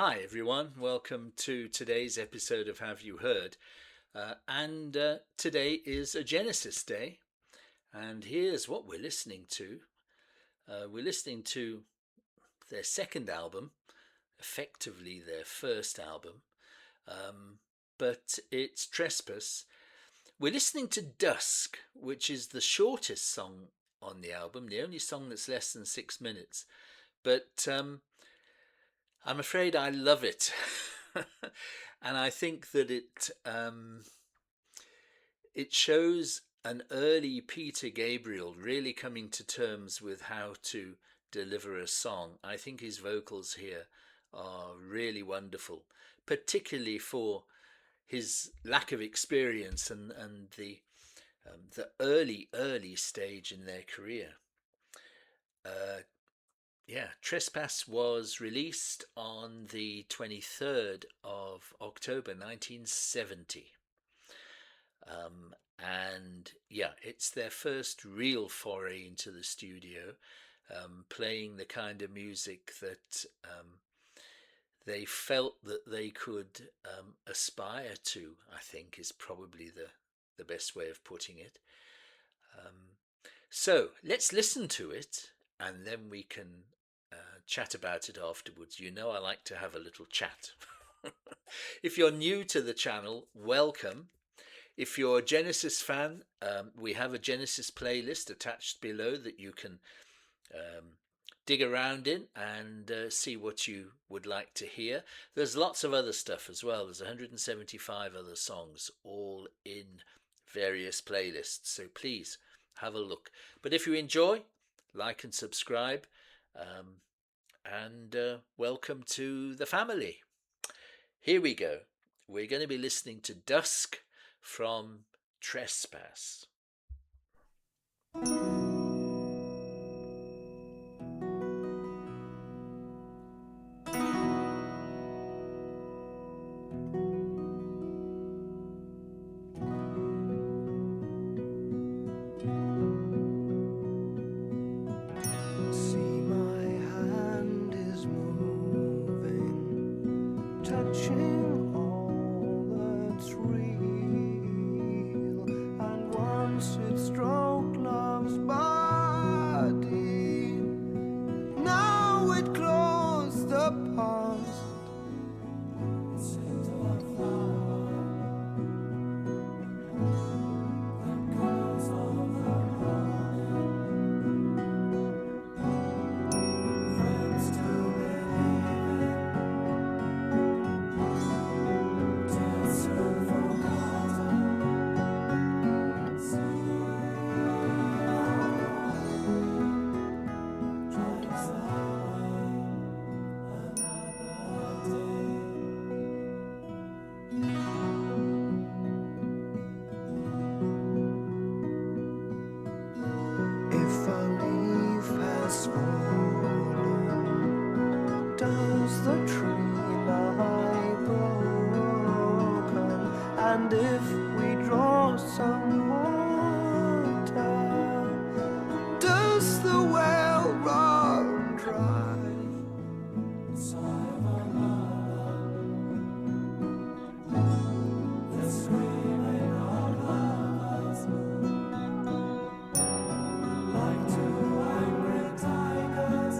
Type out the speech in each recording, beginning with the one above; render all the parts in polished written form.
Hi everyone, welcome to today's episode of Have You Heard? And today is a Genesis Day, and here's what we're listening to. We're listening to their second album, effectively their first album, but it's Trespass. We're listening to Dusk, which is the shortest song on the album, the only song that's less than 6 minutes. But I'm afraid I love it. And I think that it shows an early Peter Gabriel really coming to terms with how to deliver a song. I think his vocals here are really wonderful, particularly for his lack of experience and the early stage in their career. Trespass was released on the 23rd of October 1970. It's their first real foray into the studio, playing the kind of music that they felt that they could aspire to, I think is probably the best way of putting it. So let's listen to it, and then we can chat about it afterwards. You know I like to have a little chat. If you're new to the channel, welcome. If you're a Genesis fan, we have a Genesis playlist attached below that you can dig around in and see what you would like to hear. There's lots of other stuff as well. There's 175 other songs, all in various playlists. So please have a look. But if you enjoy, like and subscribe. And welcome to the family. Here we go. We're going to be listening to Dusk from Trespass. Touching all that's real, and once it stroked love's body, now it closed the past. It sent a flower that goes over friends to does the tree lie broken? And if we draw some water, does the well run dry? Sigh of a mother, the screaming of lovers, like two angry tigers.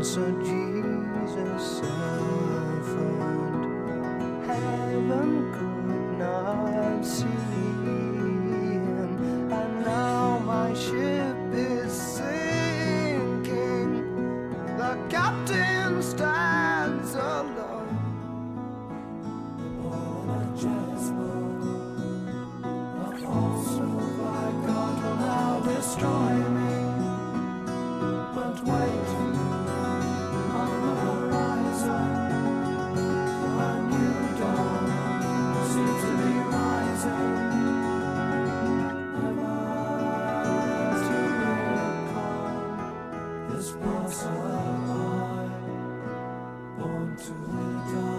so Jesus suffered, heaven could not see him, and now my ship is sinking. The captain stands alone. Upon a chessboard, a false hope I got will now destroy me. But wait, on the horizon, a new dawn seems to be rising. Never to recall this passerby, born to die.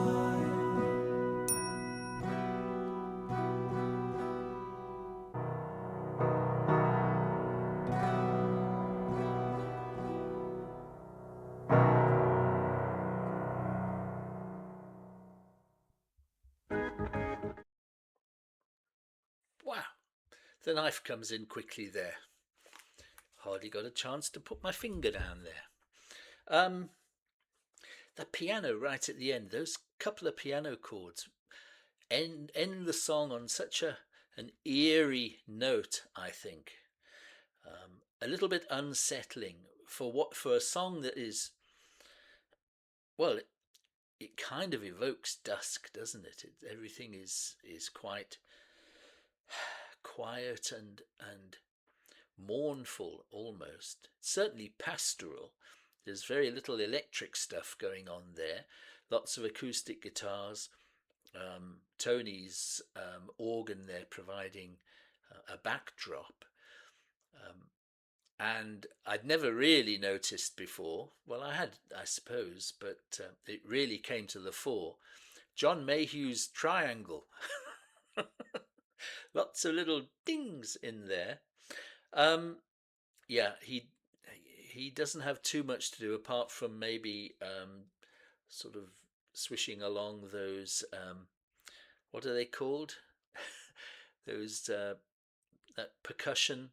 Wow, the knife comes in quickly there. Hardly got a chance to put my finger down there. The piano right at the end, those couple of piano chords end the song on such an eerie note, I think. A little bit unsettling for a song that is, well, it kind of evokes dusk, doesn't it? Everything is quite quiet and mournful almost. Certainly pastoral. There's very little electric stuff going on there. Lots of acoustic guitars. Tony's organ there providing a backdrop. And I'd never really noticed before. Well, I had, I suppose, but it really came to the fore. John Mayhew's triangle. Lots of little dings in there. Yeah, he doesn't have too much to do apart from maybe sort of swishing along those what are they called? Those that percussion,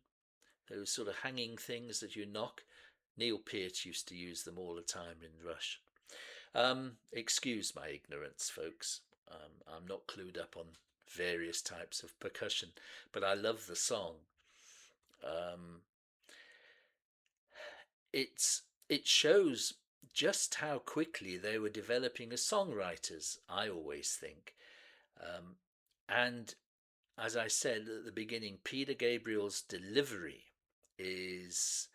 those sort of hanging things that you knock. Neil Peart used to use them all the time in Rush. Excuse my ignorance, folks. I'm not clued up on various types of percussion, but I love the song. It shows just how quickly they were developing as songwriters, I always think. And as I said at the beginning, Peter Gabriel's delivery it's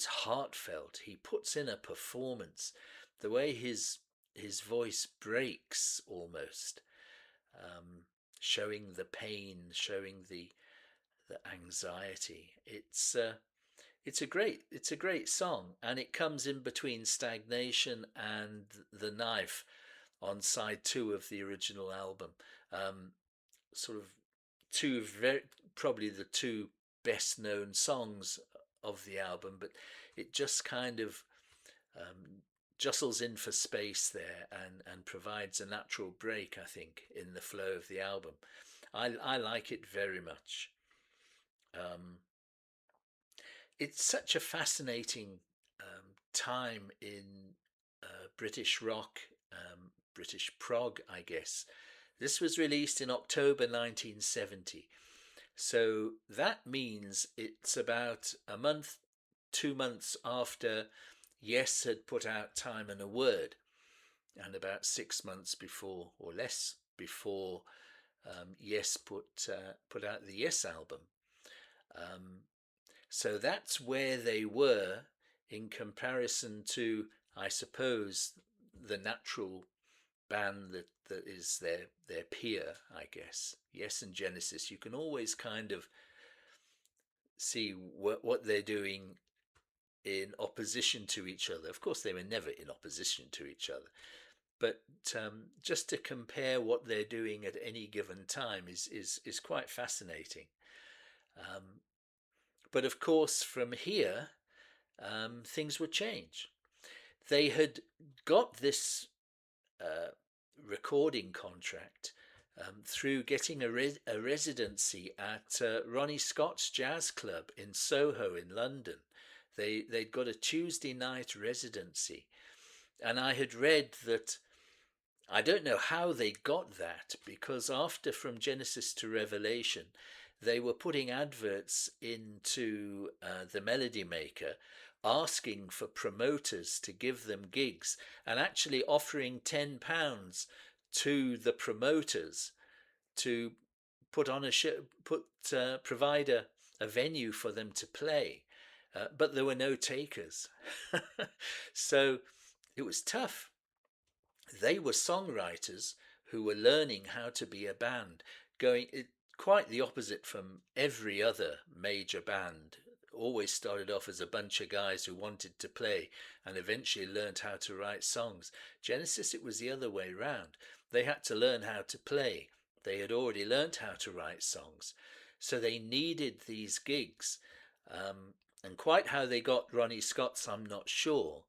heartfelt. He puts in a performance. The way his voice breaks almost, showing the pain, showing the anxiety. It's a great song, and it comes in between Stagnation and The Knife on side 2 of the original album. Sort of probably the two best known songs of the album, but it just kind of jostles in for space there and provides a natural break, I think, in the flow of the album. I like it very much. It's such a fascinating time in British rock, British prog, I guess. This was released in October 1970. So that means it's about a month, 2 months after Yes had put out Time and a Word, and about 6 months before, or less before, Yes put out the Yes album. So that's where they were in comparison to, I suppose, the natural band that is their peer, I guess. Yes and Genesis, you can always kind of see what they're doing in opposition to each other. Of course, they were never in opposition to each other, but just to compare what they're doing at any given time is quite fascinating. But of course, from here, things would change. They had got this recording contract through getting a residency at Ronnie Scott's Jazz Club in Soho in London. They'd got a Tuesday night residency, And I had read that, I don't know how they got that, because after From Genesis to Revelation, they were putting adverts into the Melody Maker asking for promoters to give them gigs, and actually offering £10 to the promoters to put on a show, provide a venue for them to play. But there were no takers. So it was tough. They were songwriters who were learning how to be a band, going quite the opposite from every other major band. Always started off as a bunch of guys who wanted to play and eventually learned how to write songs. Genesis, it was the other way round. They had to learn how to play. They had already learned how to write songs. So they needed these gigs. And quite how they got Ronnie Scott's, I'm not sure.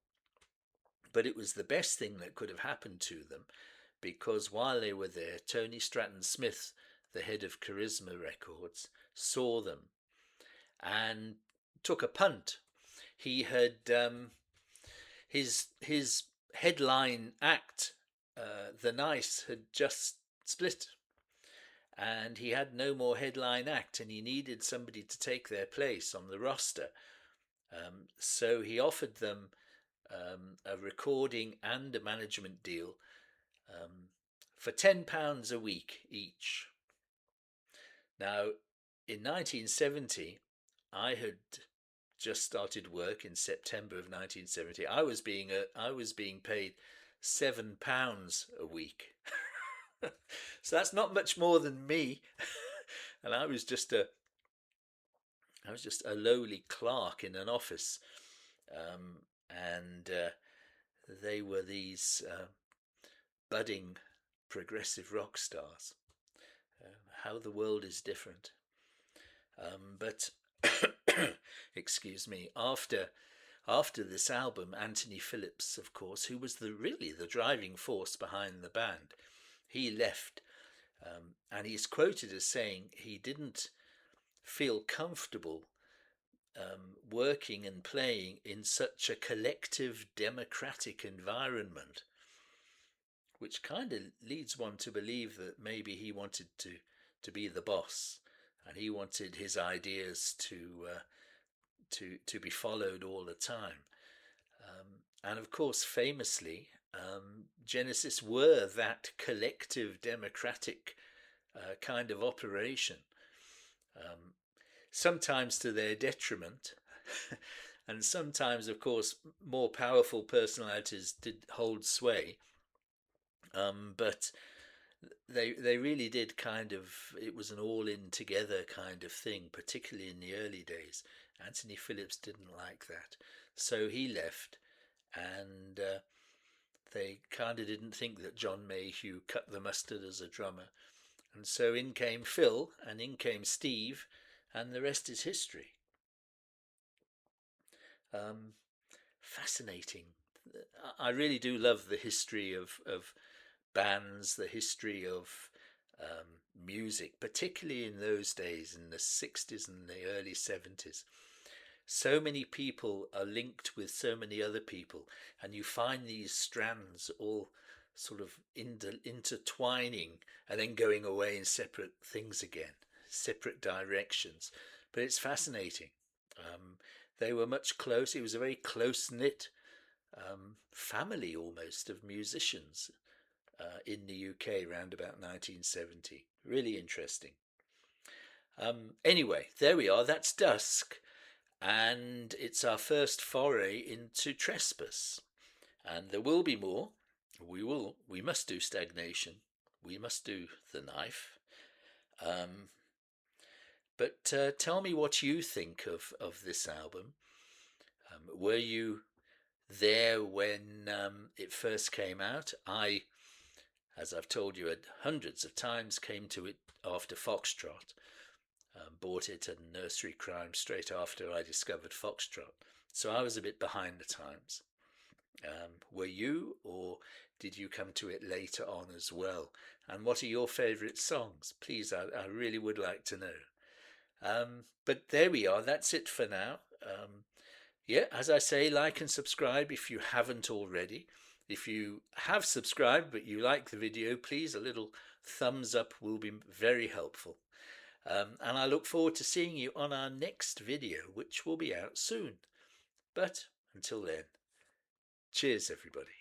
But it was the best thing that could have happened to them, because while they were there, Tony Stratton Smith, the head of Charisma Records, saw them and took a punt. He had his headline act, The Nice, had just split, and he had no more headline act, and he needed somebody to take their place on the roster. So he offered them a recording and a management deal for £10 a week each. Now, in 1970, I had just started work in September of 1970. I was being paid £7 a week. So that's not much more than me. And I was just a lowly clerk in an office. And they were these budding progressive rock stars. How the world is different. But excuse me, after this album, Anthony Phillips, of course, who was really the driving force behind the band, he left. And he's quoted as saying he didn't feel comfortable working and playing in such a collective democratic environment, which kind of leads one to believe that maybe he wanted to be the boss, and he wanted his ideas to be followed all the time. And of course, famously, Genesis were that collective democratic kind of operation. Sometimes to their detriment, and sometimes, of course, more powerful personalities did hold sway. But they really did it was an all-in together kind of thing, particularly in the early days. Anthony Phillips didn't like that, so he left, and they kind of didn't think that John Mayhew cut the mustard as a drummer. And so in came Phil, and in came Steve, and the rest is history. Fascinating. I really do love the history of bands, the history of music, particularly in those days, in the 60s and the early 70s. So many people are linked with so many other people, and you find these strands all sort of intertwining and then going away in separate things again, separate directions. But it's fascinating. They were much closer. It was a very close-knit family almost of musicians in the UK around about 1970. Really interesting. Anyway, there we are. That's Dusk. And it's our first foray into Trespass. And there will be more. We must do Stagnation. We must do The Knife. But tell me what you think of this album. Were you there when it first came out? I, as I've told you hundreds of times, came to it after Foxtrot. Bought it at Nursery Crime straight after I discovered Foxtrot. So I was a bit behind the times. Were you, or did you come to it later on as well? And what are your favourite songs? Please, I really would like to know. But there we are. That's it for now. Yeah, as I say, like and subscribe if you haven't already. If you have subscribed but you like the video, please, a little thumbs up will be very helpful. And I look forward to seeing you on our next video, which will be out soon. But until then, cheers everybody.